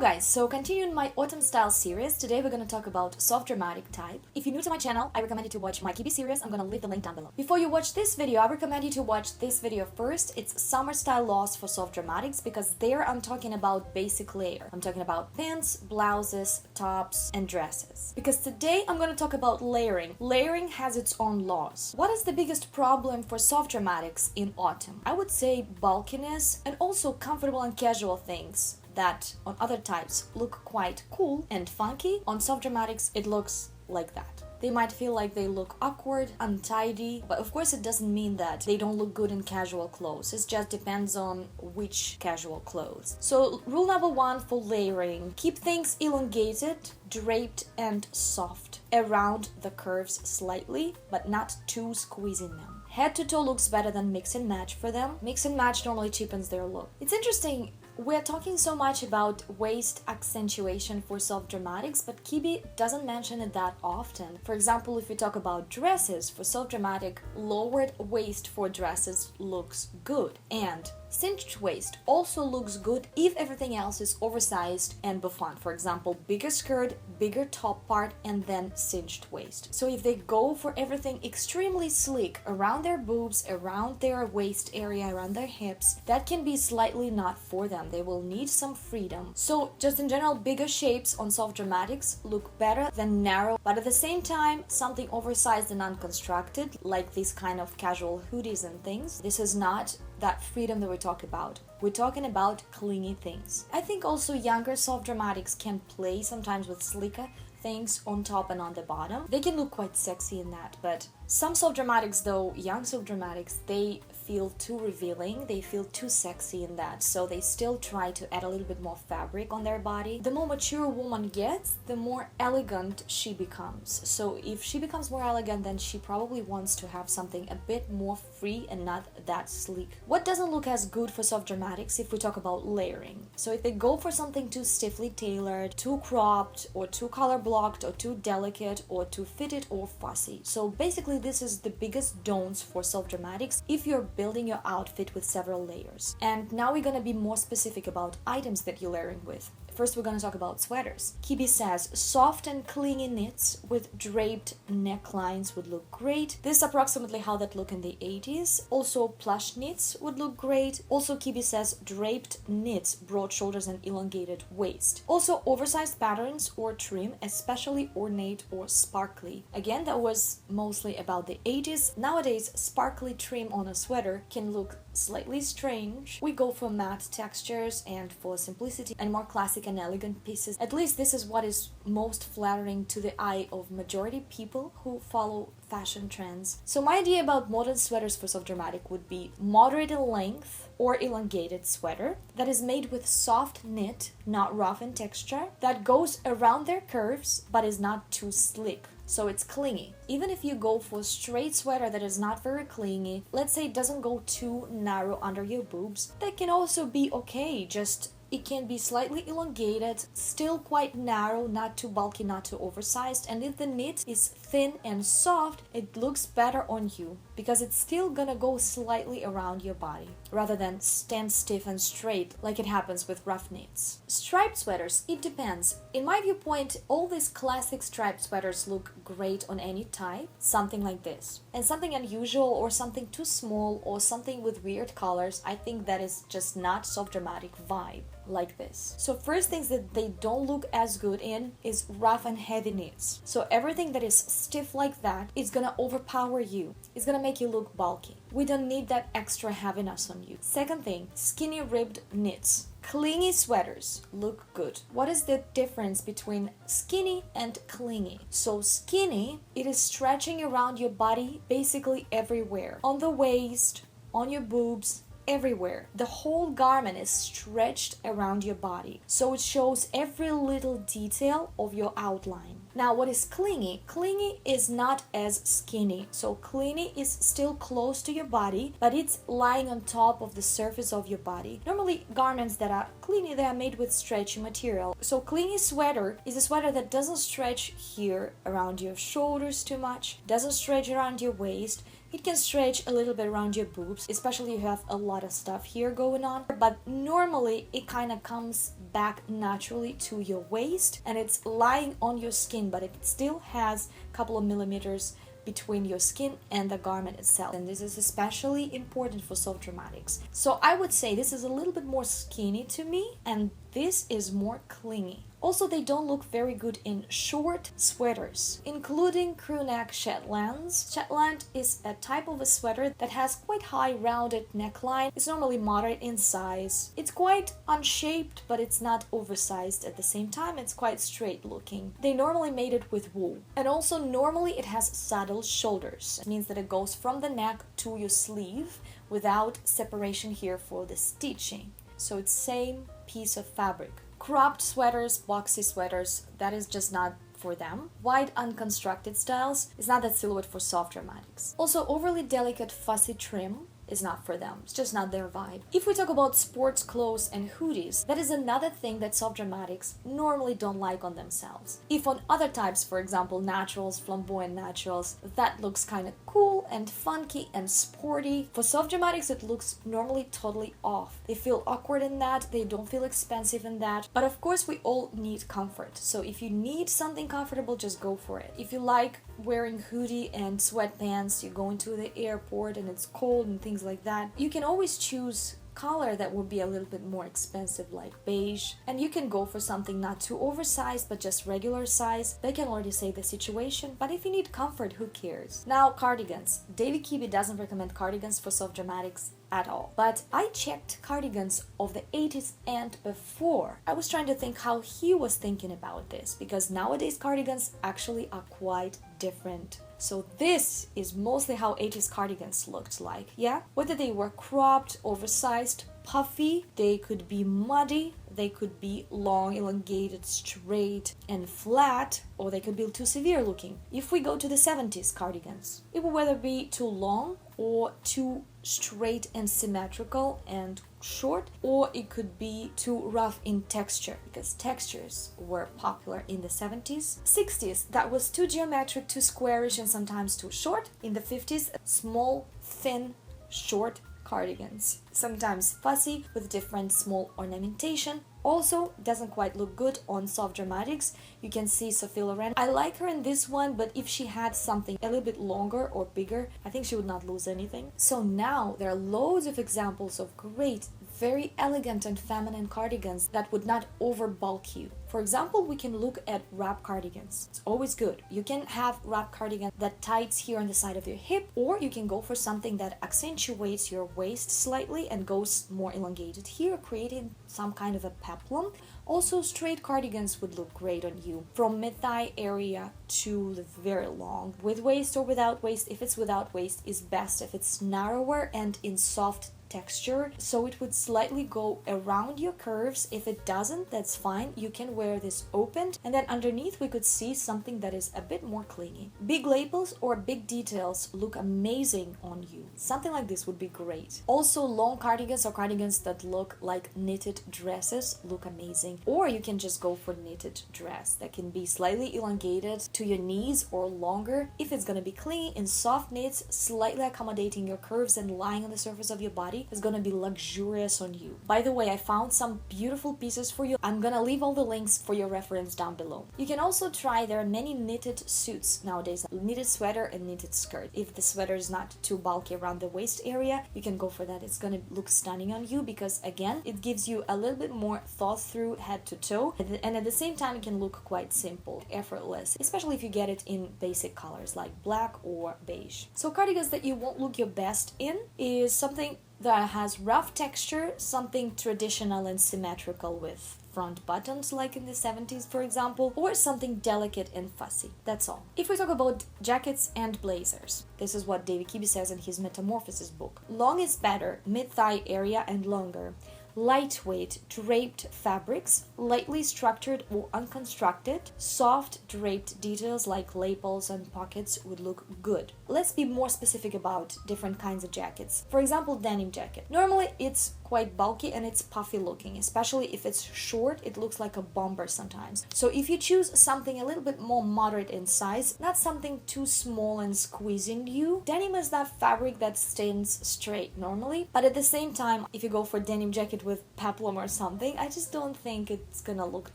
guys, so continuing my autumn style series, today we're gonna talk about soft dramatic type. If you're new to my channel, I recommend you to watch my Kibbe series. I'm gonna leave the link down below. Before you watch this video, I recommend you to watch this video first. It's summer style laws for soft dramatics, because there I'm talking about basic layer. I'm talking about pants, blouses, tops, and dresses. Because today I'm gonna talk about layering. Layering has its own laws. What is the biggest problem for soft dramatics in autumn? I would say bulkiness and also comfortable and casual things that on other types look quite cool and funky. On soft dramatics it looks like that. They might feel like they look awkward, untidy, but of course it doesn't mean that they don't look good in casual clothes. It just depends on which casual clothes. So rule number one for layering: keep things elongated, draped, and soft around the curves slightly, but not too squeezing them. Head to toe looks better than mix and match for them. Mix and match normally cheapens their look. It's interesting, we're talking so much about waist accentuation for soft dramatics, but Kibbe doesn't mention it that often. For example, if we talk about dresses, for soft dramatic, lowered waist for dresses looks good. And cinched waist also looks good if everything else is oversized and bouffant. For example, bigger skirt, bigger top part, and then cinched waist. So if they go for everything extremely sleek around their boobs, around their waist area, around their hips, that can be slightly not for them. They will need some freedom. So just in general, bigger shapes on soft dramatics look better than narrow, but at the same time, something oversized and unconstructed, like these kind of casual hoodies and things, this is not that freedom that we talk about. We're talking about clingy things. I think also younger soft dramatics can play sometimes with sleeker things on top and on the bottom. They can look quite sexy in that, but some soft dramatics though, young soft dramatics, they feel too revealing, they feel too sexy in that, so they still try to add a little bit more fabric on their body. The more mature a woman gets, the more elegant she becomes. So if she becomes more elegant, then she probably wants to have something a bit more free and not that sleek. What doesn't look as good for soft dramatics if we talk about layering? So if they go for something too stiffly tailored, too cropped, or too color blocked, or too delicate, or too fitted or fussy. So basically this is the biggest don'ts for soft dramatics if you're building your outfit with several layers. And now we're gonna be more specific about items that you're layering with. First, we're gonna talk about sweaters. Kibbe says soft and clingy knits with draped necklines would look great. This is approximately how that looked in the 80s. Also, plush knits would look great. Also, Kibbe says draped knits, broad shoulders and elongated waist. Also, oversized patterns or trim, especially ornate or sparkly. Again, that was mostly about the 80s. Nowadays, sparkly trim on a sweater can look slightly strange. We go for matte textures and for simplicity and more classic and elegant pieces. At least this is what is most flattering to the eye of majority people who follow fashion trends. So my idea about modern sweaters for soft dramatic would be moderate in length or elongated sweater that is made with soft knit, not rough in texture, that goes around their curves but is not too slick. So it's clingy. Even if you go for a straight sweater that is not very clingy, let's say it doesn't go too narrow under your boobs, that can also be okay. Just it can be slightly elongated, still quite narrow, not too bulky, not too oversized. And if the knit is thin and soft, it looks better on you because it's still gonna go slightly around your body rather than stand stiff and straight like it happens with rough knits. Striped sweaters, it depends. In my viewpoint, all these classic striped sweaters look great on any type, something like this. And something unusual or something too small or something with weird colors, I think that is just not soft dramatic vibe like this. So first things that they don't look as good in is rough and heavy knits. So everything that is stiff like that is gonna overpower you. It's gonna make you look bulky. We don't need that extra heaviness on you. Second thing, skinny ribbed knits. Clingy sweaters look good. What is the difference between skinny and clingy? So skinny, it is stretching around your body basically everywhere. On the waist, on your boobs, everywhere. The whole garment is stretched around your body, so it shows every little detail of your outline. Now, what is clingy? Clingy is not as skinny. So clingy is still close to your body, but it's lying on top of the surface of your body. Normally, garments that are clingy, they are made with stretchy material. So clingy sweater is a sweater that doesn't stretch here around your shoulders too much, doesn't stretch around your waist. It can stretch a little bit around your boobs, especially if you have a lot of stuff here going on. But normally it kind of comes back naturally to your waist and it's lying on your skin, but it still has a couple of millimeters between your skin and the garment itself. And this is especially important for soft dramatics. So I would say this is a little bit more skinny to me and this is more clingy. Also, they don't look very good in short sweaters, including crew neck Shetlands. Shetland is a type of a sweater that has quite high rounded neckline. It's normally moderate in size. It's quite unshaped, but it's not oversized at the same time. It's quite straight looking. They normally made it with wool. And also normally it has saddled shoulders. It means that it goes from the neck to your sleeve without separation here for the stitching. So it's same piece of fabric. Cropped sweaters, boxy sweaters, that is just not for them. Wide unconstructed styles is not that silhouette for soft dramatics. Also, overly delicate fussy trim is not for them. It's just not their vibe. If we talk about sports clothes and hoodies, that is another thing that soft dramatics normally don't like on themselves. If on other types, for example, naturals, flamboyant naturals, that looks kind of cool and funky and sporty. For soft dramatics, it looks normally totally off. They feel awkward in that, they don't feel expensive in that. But of course, we all need comfort. So if you need something comfortable, just go for it. If you like wearing hoodie and sweatpants, you're going to the airport and it's cold and things like that, you can always choose color that would be a little bit more expensive, like beige, and you can go for something not too oversized but just regular size. They can already say the situation, but if you need comfort, who cares? Now, cardigans. Kibbe doesn't recommend cardigans for soft dramatics at all, but I checked cardigans of the 80s and before. I was trying to think how he was thinking about this, because nowadays cardigans actually are quite different. So this is mostly how 80s cardigans looked like, yeah? Whether they were cropped, oversized, puffy, they could be muddy, they could be long, elongated, straight and flat, or they could be too severe looking. If we go to the 70s cardigans, it will whether be too long or too straight and symmetrical and short, or it could be too rough in texture, because textures were popular in the 70s. 60s, that was too geometric, too squarish and sometimes too short. In the 50s, small, thin, short cardigans, sometimes fussy with different small ornamentation. Also doesn't quite look good on soft dramatics. You can see Sophie Loren. I like her in this one, but if she had something a little bit longer or bigger, I think she would not lose anything. So now there are loads of examples of great, very elegant and feminine cardigans that would not overbulk you. For example, we can look at wrap cardigans. It's always good. You can have wrap cardigan that tights here on the side of your hip, or you can go for something that accentuates your waist slightly and goes more elongated here, creating some kind of a peplum. Also, straight cardigans would look great on you, from mid-thigh area to the very long. With waist or without waist. If it's without waist, is best if it's narrower and in soft texture, so it would slightly go around your curves. If it doesn't, that's fine. You can wear this opened, and then underneath we could see something that is a bit more clingy. Big lapels or big details look amazing on you. Something like this would be great. Also, long cardigans or cardigans that look like knitted dresses look amazing. Or you can just go for knitted dress that can be slightly elongated to your knees or longer. If it's gonna be clingy in soft knits, slightly accommodating your curves and lying on the surface of your body, is gonna be luxurious on you. By the way, I found some beautiful pieces for you. I'm gonna leave all the links for your reference down below. You can also try, there are many knitted suits nowadays, knitted sweater and knitted skirt. If the sweater is not too bulky around the waist area, you can go for that. It's gonna look stunning on you because, again, it gives you a little bit more thought through head to toe, and at the same time it can look quite simple, effortless, especially if you get it in basic colors like black or beige. So cardigans that you won't look your best in is something that has rough texture, something traditional and symmetrical with front buttons like in the 70s, for example, or something delicate and fussy. That's all. If we talk about jackets and blazers, this is what Kibbe says in his Metamorphosis book. Long is better, mid-thigh area and longer. Lightweight draped fabrics, lightly structured or unconstructed, soft draped details like lapels and pockets would look good. Let's be more specific about different kinds of jackets. For example, denim jacket. Normally it's quite bulky and it's puffy looking, especially if it's short, it looks like a bomber sometimes. So if you choose something a little bit more moderate in size, not something too small and squeezing you, denim is that fabric that stands straight normally, but at the same time, if you go for denim jacket with peplum or something, I just don't think it's gonna look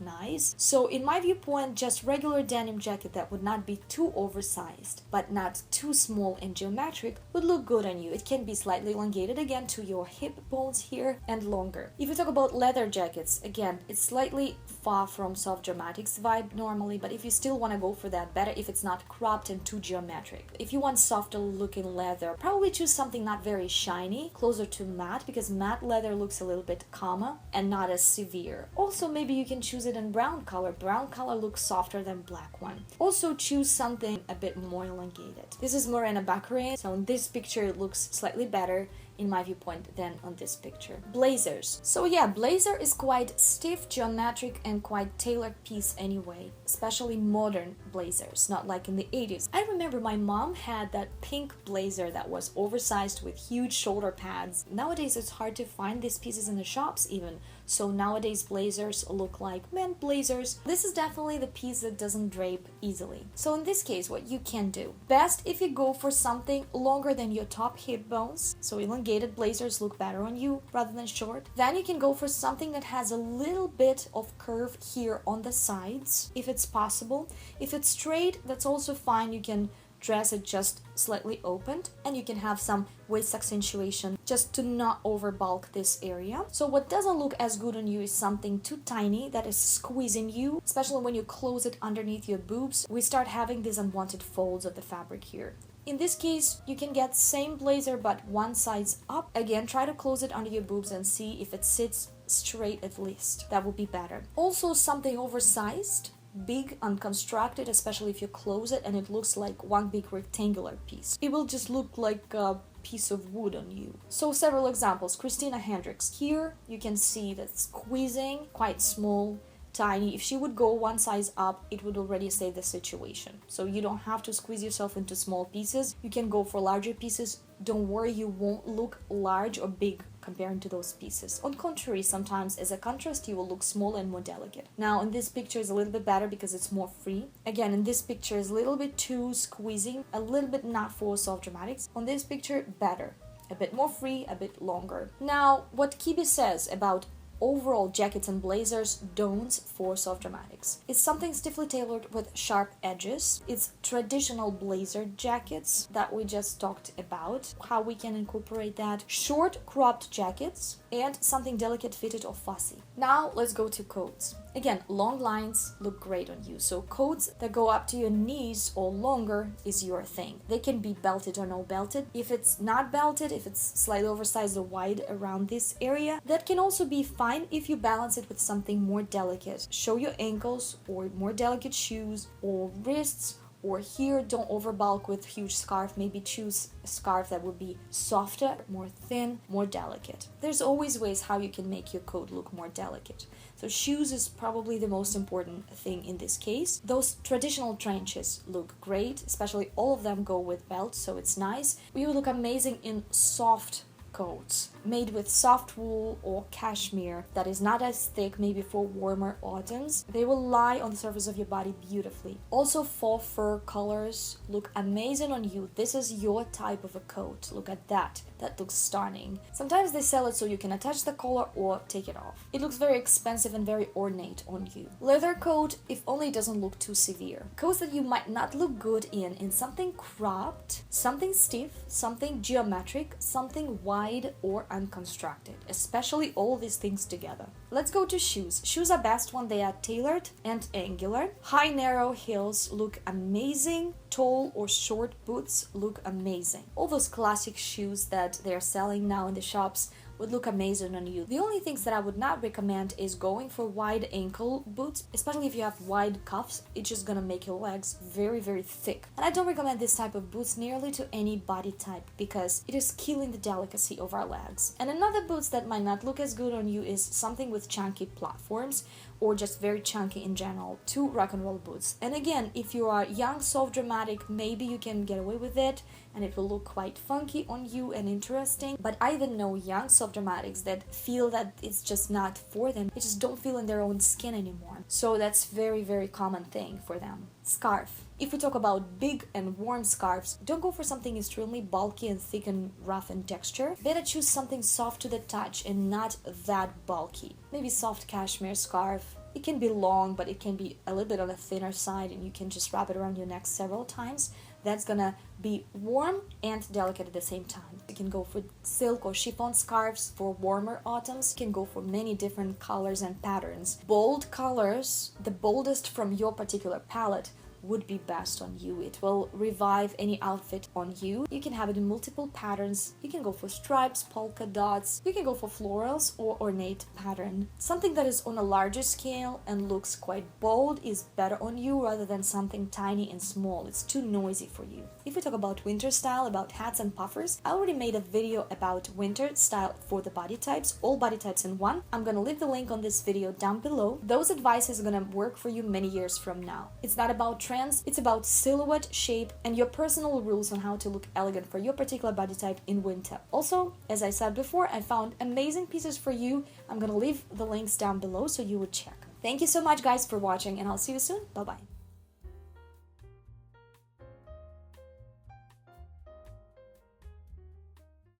nice. So in my viewpoint, just regular denim jacket that would not be too oversized, but not too small and geometric would look good on you. It can be slightly elongated again to your hip bones here and longer. If you talk about leather jackets, again, it's slightly far from soft dramatics vibe normally, but if you still want to go for that, better if it's not cropped and too geometric. If you want softer looking leather, probably choose something not very shiny, closer to matte, because matte leather looks a little bit calmer and not as severe. Also, maybe you can choose it in brown color. Brown color looks softer than black one. Also choose something a bit more elongated. This is Morena Baccarin, so in this picture it looks slightly better in my viewpoint than on this picture. Blazers. So yeah, blazer is quite stiff, geometric, and quite tailored piece anyway, especially modern blazers, not like in the 80s. I remember my mom had that pink blazer that was oversized with huge shoulder pads. Nowadays it's hard to find these pieces in the shops even, so nowadays blazers look like men blazers. This is definitely the piece that doesn't drape easily. So in this case, what you can do, best if you go for something longer than your top hip bones, so elongated blazers look better on you rather than short. Then you can go for something that has a little bit of curve here on the sides, if it's possible. If it's straight, that's also fine. You can dress it just slightly opened, and you can have some waist accentuation just to not overbulk this area. So what doesn't look as good on you is something too tiny that is squeezing you, especially when you close it underneath your boobs. We start having these unwanted folds of the fabric here. In this case, you can get same blazer but one size up. Again, try to close it under your boobs and see if it sits straight at least. That would be better. Also, something oversized, big, unconstructed, especially if you close it and it looks like one big rectangular piece. It will just look like a piece of wood on you. So several examples. Christina Hendricks. Here you can see that squeezing, quite small, tiny. If she would go one size up, it would already save the situation. So you don't have to squeeze yourself into small pieces. You can go for larger pieces. Don't worry, you won't look large or big comparing to those pieces. On contrary, sometimes as a contrast you will look small and more delicate. Now in this picture is a little bit better because it's more free. Again, in this picture is a little bit too squeezing, a little bit not for soft dramatics. On this picture, better. A bit more free, a bit longer. Now, what Kibbe says about overall jackets and blazers don'ts for soft dramatics. It's something stiffly tailored with sharp edges. It's traditional blazer jackets that we just talked about, how we can incorporate that. Short cropped jackets and something delicate fitted or fussy. Now let's go to coats. Again, long lines look great on you, so coats that go up to your knees or longer is your thing. They can be belted or no belted. If it's not belted, if it's slightly oversized or wide around this area, that can also be fine if you balance it with something more delicate. Show your ankles or more delicate shoes or wrists, or here don't overbulk with huge scarf. Maybe choose a scarf that would be softer, more thin, more delicate. There's always ways how you can make your coat look more delicate. So shoes is probably the most important thing in this case. Those traditional trenches look great, especially all of them go with belts, so it's nice. You will look amazing in soft coats made with soft wool or cashmere that is not as thick, maybe for warmer autumns. They will lie on the surface of your body beautifully. Also, faux fur colors look amazing on you. This is your type of a coat. Look at that. That looks stunning. Sometimes they sell it so you can attach the collar or take it off. It looks very expensive and very ornate on you. Leather coat, if only it doesn't look too severe. Coats that you might not look good in something cropped, something stiff, something geometric, something wide or unconstructed, especially all these things together. Let's go to shoes. Shoes are best when they are tailored and angular. High narrow heels look amazing. Tall or short boots look amazing. All those classic shoes that they're selling now in the shops would look amazing on you. The only things that I would not recommend is going for wide ankle boots, especially if you have wide cuffs. It's just gonna make your legs very, very thick. And I don't recommend this type of boots nearly to any body type because it is killing the delicacy of our legs. And another boots that might not look as good on you is something with chunky platforms or just very chunky in general, 2 rock and roll boots. And again, if you are young, soft, dramatic, maybe you can get away with it and it will look quite funky on you and interesting. But I even know young, soft, dramatics that feel that it's just not for them. They just don't feel in their own skin anymore. So that's very, very common thing for them. Scarf. If we talk about big and warm scarves, don't go for something extremely bulky and thick and rough in texture. Better choose something soft to the touch and not that bulky. Maybe soft cashmere scarf. It can be long, but it can be a little bit on the thinner side and you can just wrap it around your neck several times. That's gonna be warm and delicate at the same time. You can go for silk or chiffon scarves for warmer autumns. You can go for many different colors and patterns. Bold colors, the boldest from your particular palette, would be best on you. It will revive any outfit on you. You can have it in multiple patterns. You can go for stripes, polka dots. You can go for florals or ornate pattern. Something that is on a larger scale and looks quite bold is better on you rather than something tiny and small. It's too noisy for you. If we talk about winter style, about hats and puffers, I already made a video about winter style for the body types, all body types in one. I'm gonna leave the link on this video down below. Those advices are gonna work for you many years from now. It's not about trends, it's about silhouette, shape, and your personal rules on how to look elegant for your particular body type in winter. Also, as I said before, I found amazing pieces for you. I'm gonna leave the links down below so you would check. Thank you so much guys for watching and I'll see you soon. Bye bye.